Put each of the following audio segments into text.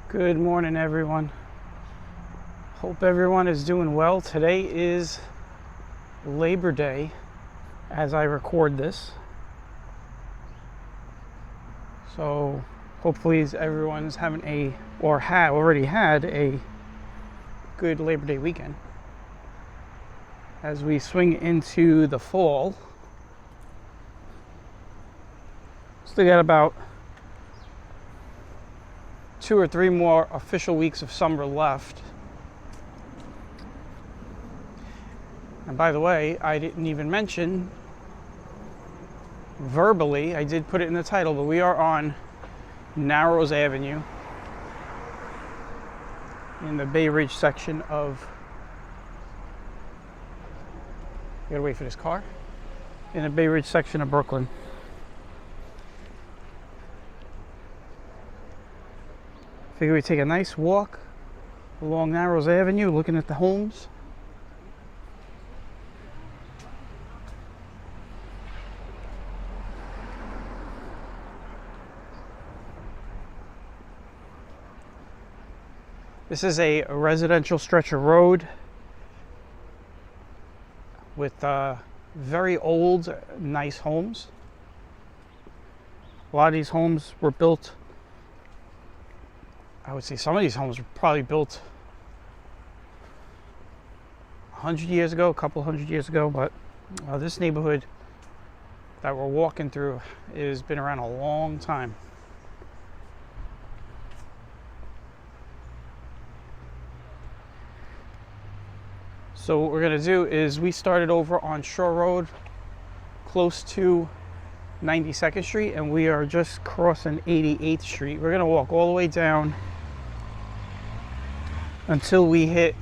Good morning, everyone. Hope everyone is doing well. Today is Labor Day as I record this. So hopefully everyone's having already had a good Labor Day weekend. As we swing into the fall, still got about 2 or 3 more official weeks of summer left. And by the way, I didn't even mention verbally, I did put it in the title, but we are on Narrows Avenue in the Bay Ridge section of, you gotta wait for this car, in the Bay Ridge section of Brooklyn. Figure we take a nice walk along Narrows Avenue, looking at the homes. This is a residential stretch of road with very old, nice homes. A lot of these homes were built, I would say some of these homes were probably built 100 years ago, a couple hundred years ago, but this neighborhood that we're walking through has been around a long time. So what we're gonna do is we started over on Shore Road, close to 92nd Street, and we are just crossing 88th Street. We're gonna walk all the way down until we hit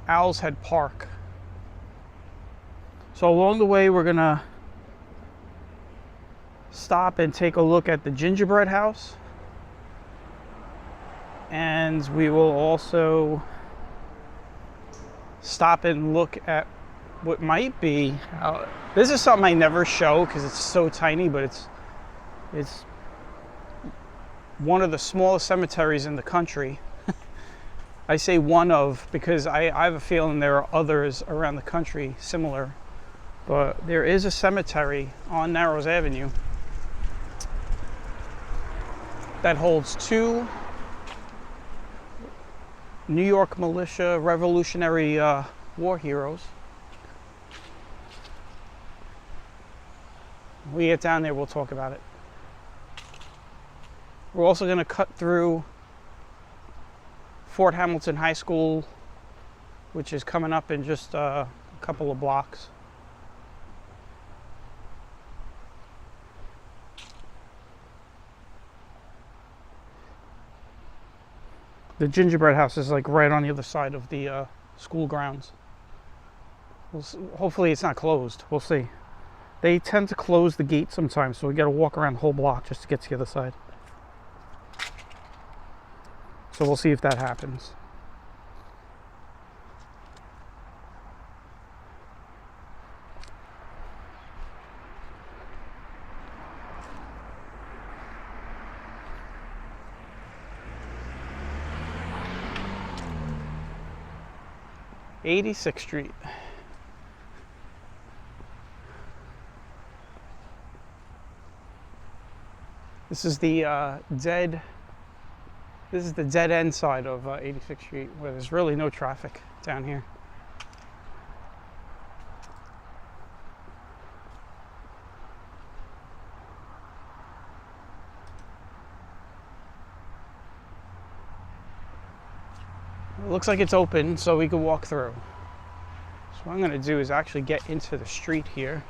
Owl's Head Park. So along the way, we're gonna stop and take a look at the gingerbread house, and we will also stop and look at what might be, this is something I never show because it's so tiny, but it's one of the smallest cemeteries in the country. I say one of because I have a feeling there are others around the country similar, but there is a cemetery on Narrows Avenue that holds 2 New York militia Revolutionary War heroes. When we get down there, we'll talk about it. We're also going to cut through Fort Hamilton High School, which is coming up in just a couple of blocks. The gingerbread house is like right on the other side of the school grounds. Hopefully it's not closed. We'll see. They tend to close the gate sometimes, so we got to walk around the whole block just to get to the other side. So we'll see if that happens. '86th Street. This is the dead end side of 86th Street, where there's really no traffic down here. It looks like it's open, so we can walk through. So what I'm going to do is actually get into the street here.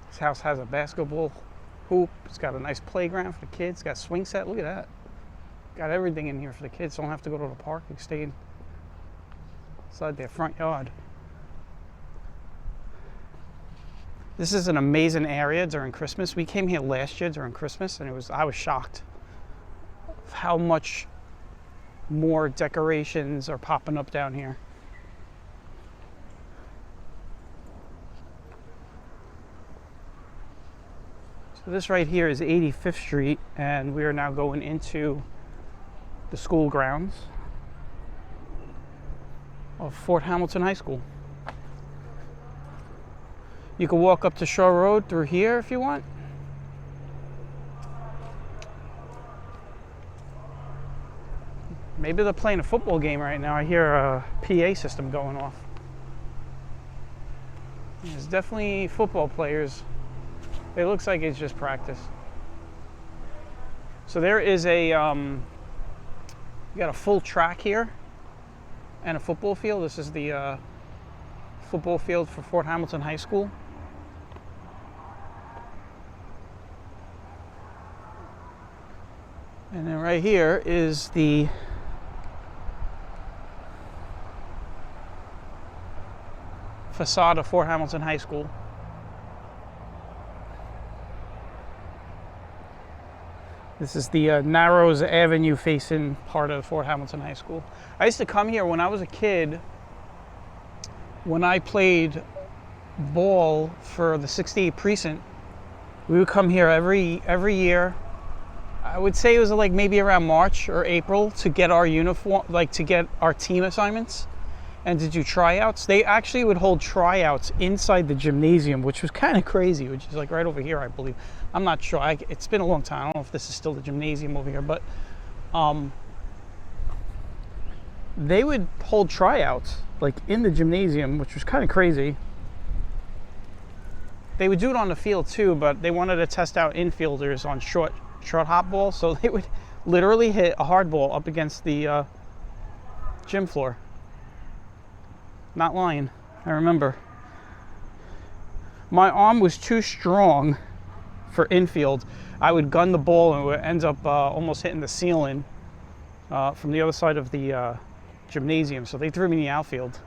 This house has a basketball hoop. It's got a nice playground for the kids. It's got a swing set. Look at that. Got everything in here for the kids. Don't have to go to the park. They can stay inside their front yard. This is an amazing area during Christmas. We came here last year during Christmas, and I was shocked of how much more decorations are popping up down here. So this right here is 85th Street, and we are now going into the school grounds of Fort Hamilton High School. You can walk up to Shore Road through here if you want. Maybe they're playing a football game right now. I hear a PA system going off. There's definitely football players. It looks like it's just practice. So there is you got a full track here and a football field. This is the football field for Fort Hamilton High School. And then right here is the facade of Fort Hamilton High School. This is the Narrows Avenue facing part of Fort Hamilton High School. I used to come here when I was a kid. When I played ball for the 68 precinct, we would come here every year. I would say it was like maybe around March or April to get our uniform, like to get our team assignments and to do tryouts. They actually would hold tryouts inside the gymnasium, which was kind of crazy, which is like right over here, I believe. I'm not sure. It's been a long time. I don't know if this is still the gymnasium over here, but they would hold tryouts like in the gymnasium, which was kind of crazy. They would do it on the field too, but they wanted to test out infielders on short hop ball, so they would literally hit a hard ball up against the gym floor. Not lying. I remember. My arm was too strong for infield. I would gun the ball and it would end up almost hitting the ceiling from the other side of the gymnasium, so they threw me in the outfield.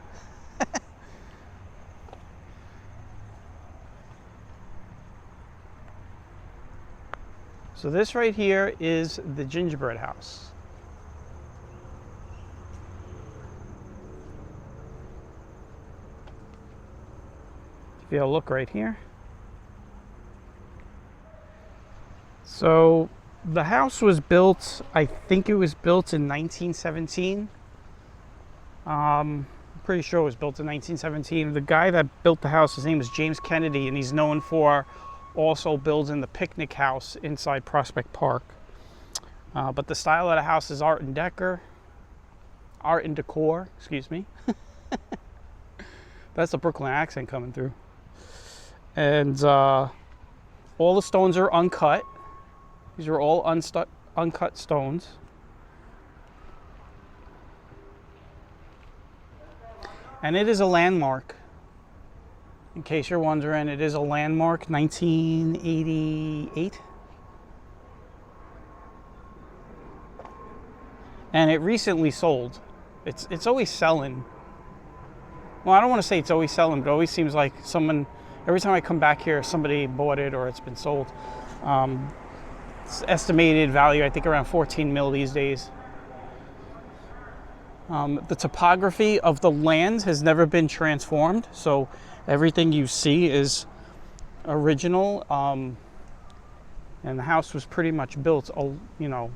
So this right here is the gingerbread house. If you'll look right here. So the house was built, I think it was built in 1917. I'm pretty sure it was built in 1917. The guy that built the house, his name is James Kennedy, and he's known for also building the picnic house inside Prospect Park. But the style of the house is Art and Decor, excuse me. That's the Brooklyn accent coming through. And all the stones are uncut. These are all uncut stones. And it is a landmark. In case you're wondering, it is a landmark, 1988. And it recently sold. It's always selling. Well, I don't want to say it's always selling, but it always seems like someone, every time I come back here, somebody bought it or it's been sold. It's estimated value, I think, around 14 mil these days. The topography of the land has never been transformed, so everything you see is original, and the house was pretty much built, you know,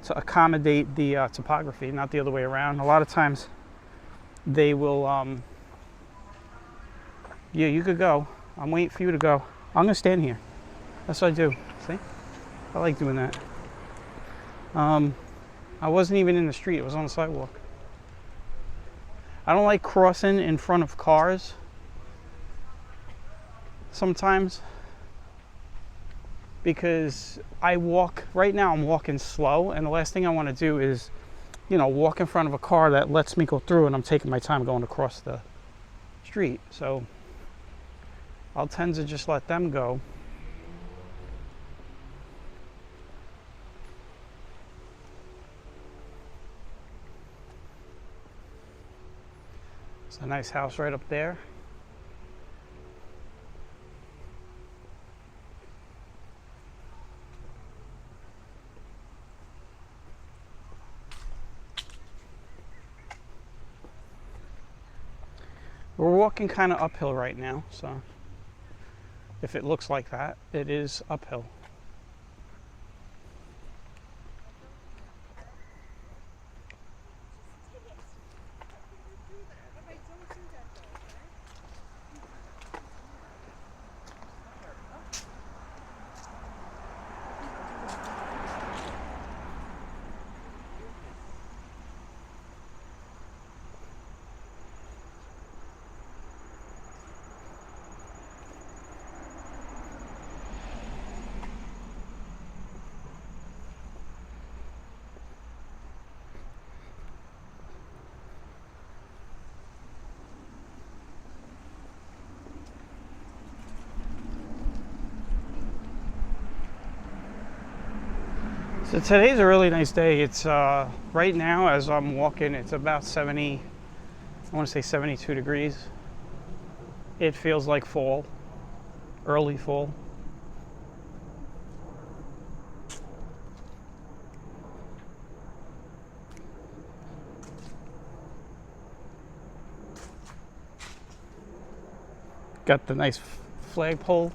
to accommodate the topography, not the other way around. A lot of times they will, yeah, you could go. I'm waiting for you to go. I'm gonna stand here. That's what I do. See? I like doing that. I wasn't even in the street, it was on the sidewalk. I don't like crossing in front of cars sometimes because I walk, right now I'm walking slow, and the last thing I want to do is, you know, walk in front of a car that lets me go through, and I'm taking my time going across the street. So I'll tend to just let them go. It's a nice house right up there. We're walking kind of uphill right now, so if it looks like that, it is uphill. So today's a really nice day. It's right now as I'm walking, it's about 70, I want to say 72 degrees. It feels like fall, early fall. Got the nice flagpole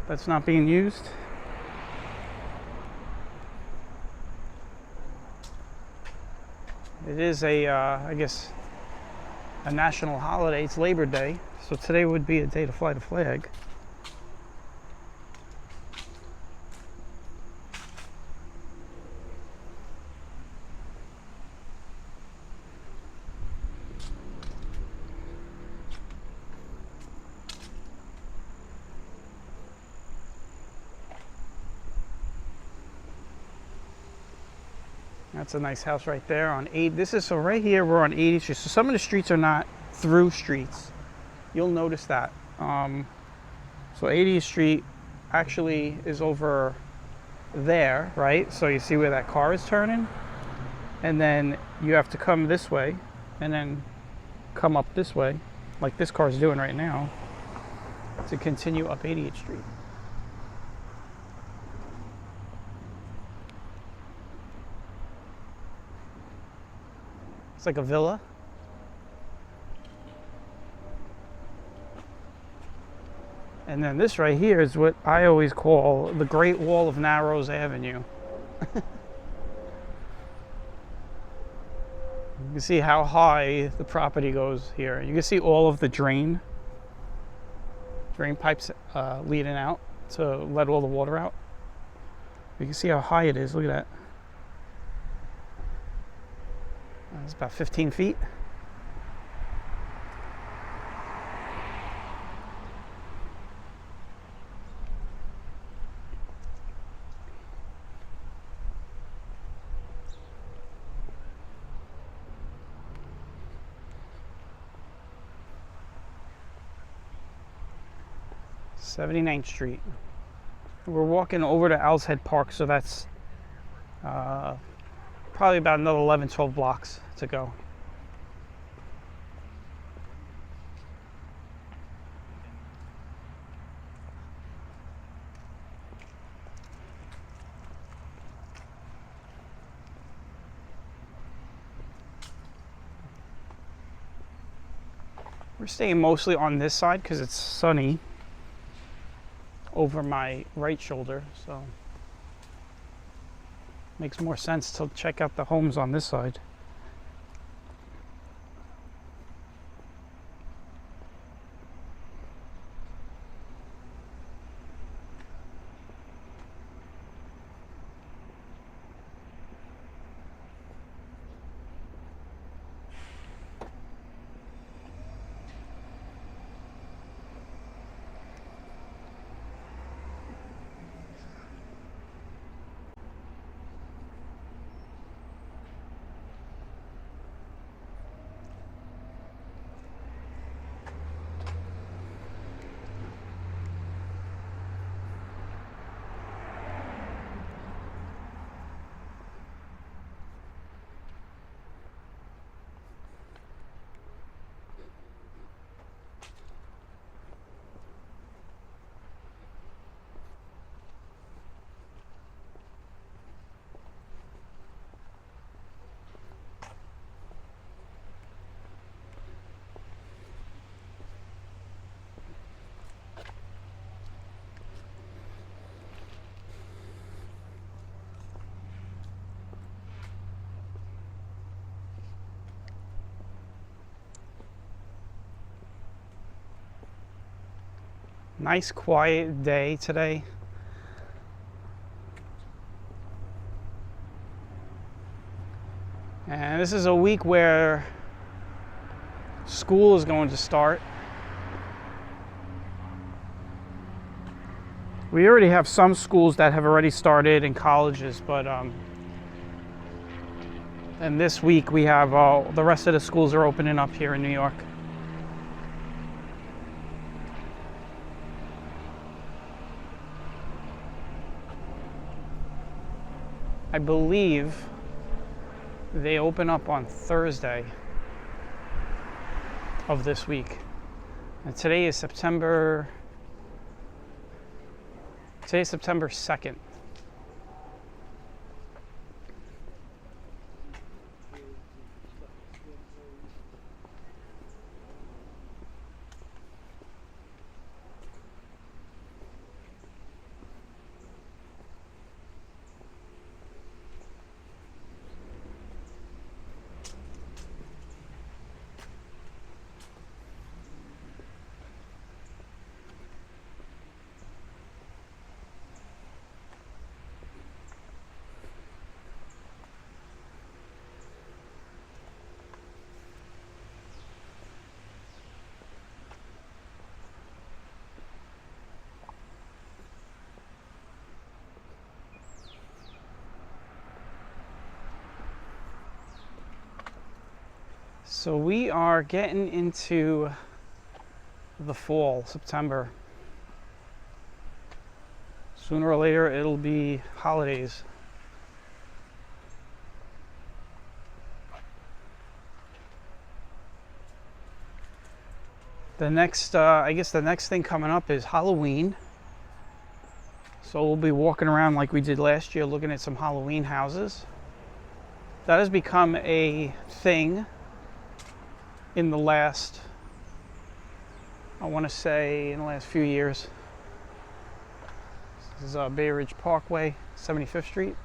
that's not being used. It is I guess, a national holiday. It's Labor Day, so today would be a day to fly the flag. That's a nice house right there on 8. This is, so right here we're on 80th Street. So some of the streets are not through streets. You'll notice that. So 80th Street actually is over there, right? So you see where that car is turning? And then you have to come this way and then come up this way, like this car is doing right now, to continue up 80th Street. It's like a villa. And then this right here is what I always call the Great Wall of Narrows Avenue. You can see how high the property goes here. You can see all of the drain pipes leading out to let all the water out. You can see how high it is. Look at that. It's about 15 feet. '79th Street. We're walking over to Owl's Head Park, so that's probably about another 11, 12 blocks to go. We're staying mostly on this side because it's sunny over my right shoulder, so makes more sense to check out the homes on this side. Nice quiet day today. And this is a week where school is going to start. We already have some schools that have already started in colleges, but and this week we have the rest of the schools are opening up here in New York. I believe they open up on Thursday of this week. And today is September 2nd. So we are getting into the fall, September. Sooner or later it'll be holidays. I guess the next thing coming up is Halloween. So we'll be walking around like we did last year, looking at some Halloween houses. That has become a thing in the last, I want to say, in the last few years. This is Bay Ridge Parkway, 75th Street.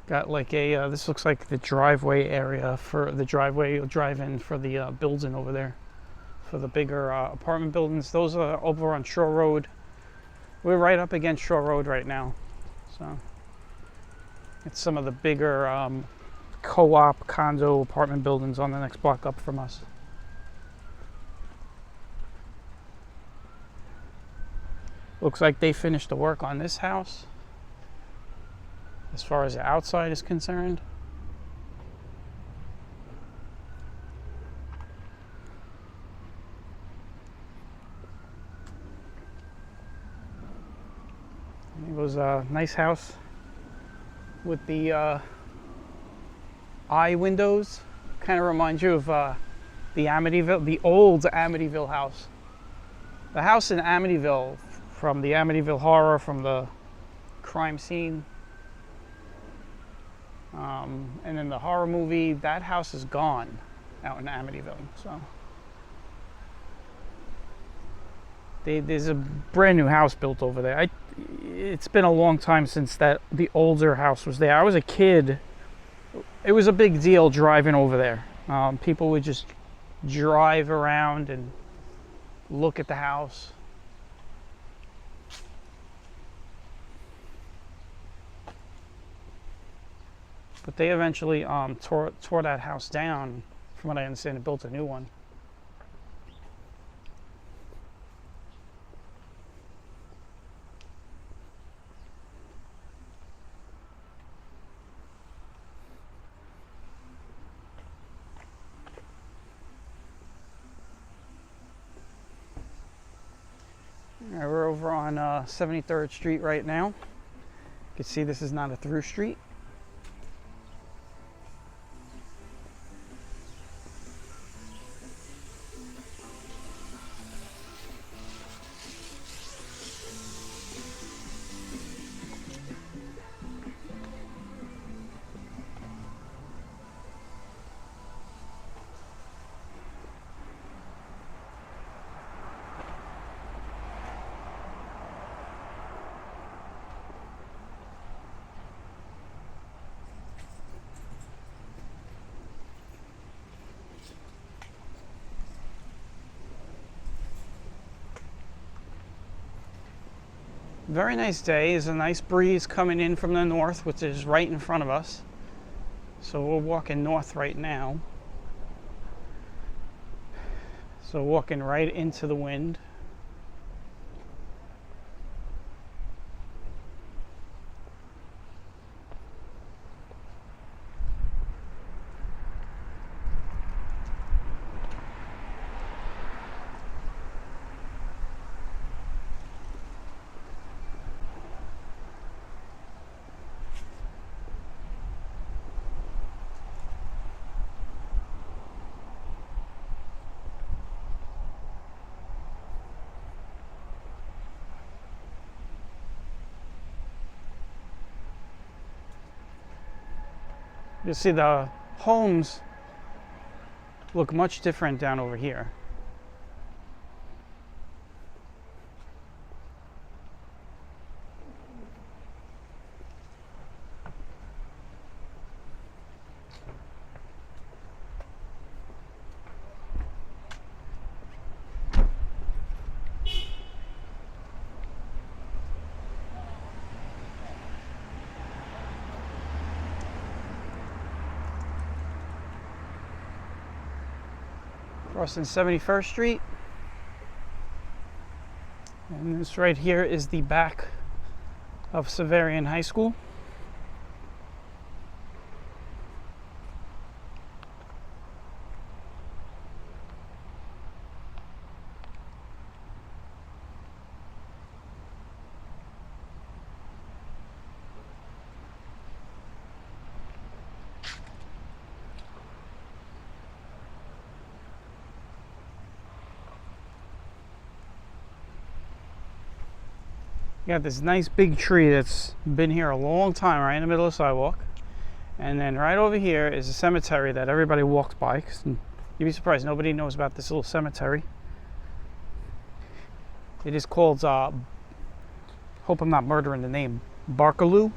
Got like a, this looks like the driveway area for the driveway you'll drive in for the building over there. For the bigger apartment buildings. Those are over on Shore Road. We're right up against Shore Road right now. So it's some of the bigger co-op condo apartment buildings on the next block up from us. Looks like they finished the work on this house. As far as the outside is concerned. It was a nice house with the eye windows. Kind of reminds you of the Amityville, the old Amityville house. The house in Amityville, from the Amityville horror, from the crime scene. And in the horror movie, that house is gone out in Amityville. So there's a brand new house built over there. It's been a long time since the older house was there. I was a kid. It was a big deal driving over there. People would just drive around and look at the house. But they eventually tore that house down, from what I understand, and built a new one. All right, we're over on 73rd Street right now. You can see this is not a through street. Very nice day. There's a nice breeze coming in from the north, which is right in front of us. So we're walking north right now. So walking right into the wind. You see the homes look much different down over here. Crossing 71st Street. And this right here is the back of Severian High School. You got this nice big tree that's been here a long time, right in the middle of the sidewalk. And then right over here is a cemetery that everybody walks by. You'd be surprised, nobody knows about this little cemetery. It is called, hope I'm not murdering the name, Barkaloo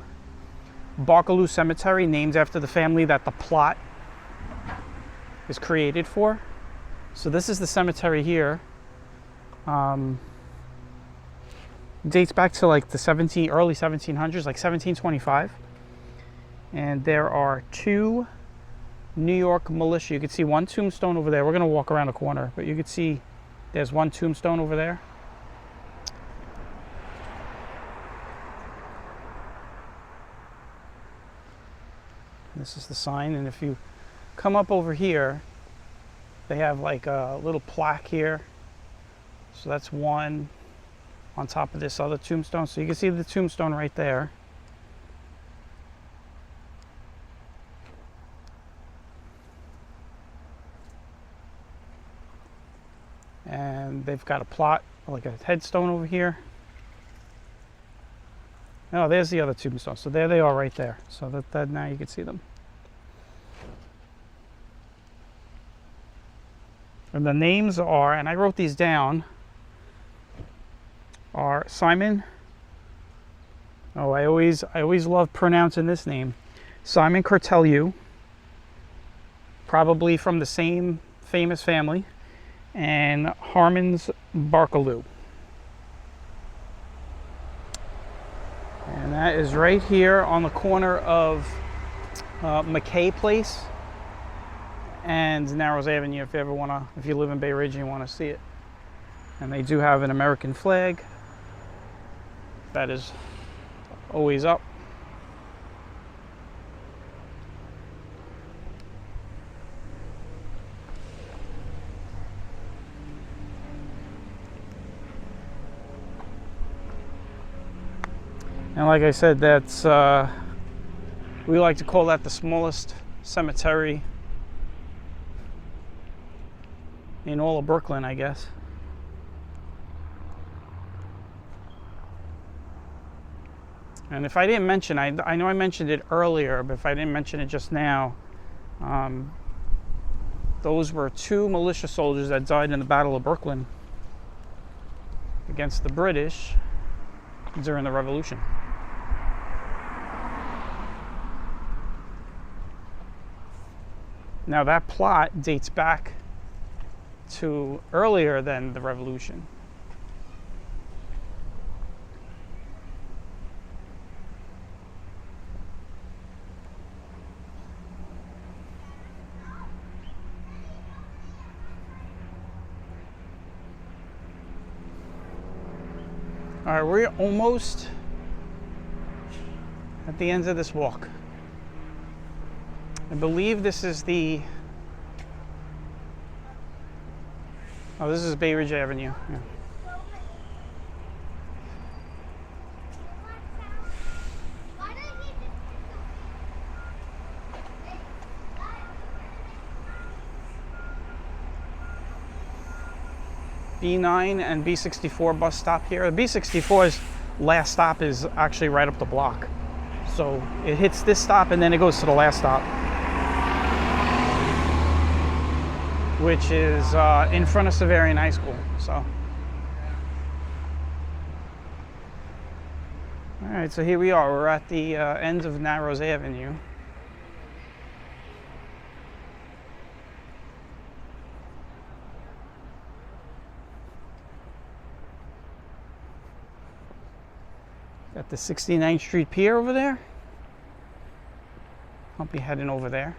Cemetery, named after the family that the plot is created for. So this is the cemetery here. Dates back to like the early 1700s, like 1725. And there are two New York militia. You can see one tombstone over there. We're going to walk around the corner, but you can see there's one tombstone over there. This is the sign, and if you come up over here, they have like a little plaque here. So that's one on top of this other tombstone. So you can see the tombstone right there. And they've got a plot, like a headstone over here. Oh, there's the other tombstone. So there they are right there. So that now you can see them. And the names are, and I wrote these down, are Simon. Oh, I always love pronouncing this name. Simon Cortelyou, probably from the same famous family, and Harmons Barkaloo. And that is right here on the corner of McKay Place and Narrows Avenue, if you live in Bay Ridge and you want to see it. And they do have an American flag that is always up. And like I said, that's we like to call that the smallest cemetery in all of Brooklyn, I guess. And if I didn't mention, I know I mentioned it earlier, but if I didn't mention it just now, those were two militia soldiers that died in the Battle of Brooklyn against the British during the Revolution. Now that plot dates back to earlier than the Revolution. All right, we're almost at the end of this walk. I believe this is the, oh, this is Bay Ridge Avenue. Yeah. B9 and B64 bus stop here. The B64's last stop is actually right up the block. So it hits this stop and then it goes to the last stop, which is in front of Severian High School. So, all right, so here we are. We're at the end of Narrows Avenue. Got the 69th Street Pier over there. I'll be heading over there.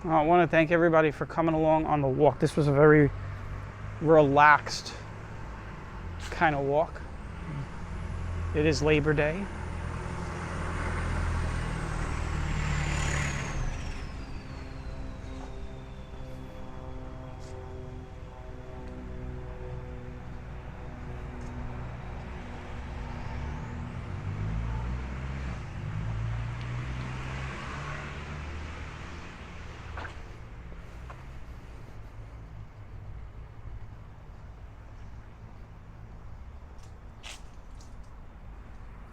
I want to thank everybody for coming along on the walk. This was a very relaxed kind of walk. It is Labor Day.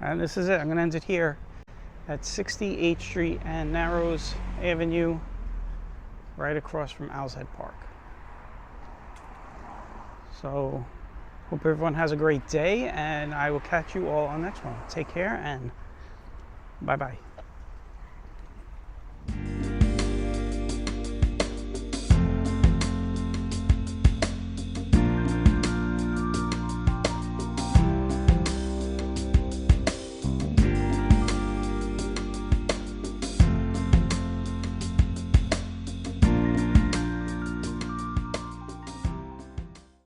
And this is it. I'm going to end it here at 68th Street and Narrows Avenue, right across from Owl's Head Park. So, hope everyone has a great day, and I will catch you all on the next one. Take care, and bye-bye.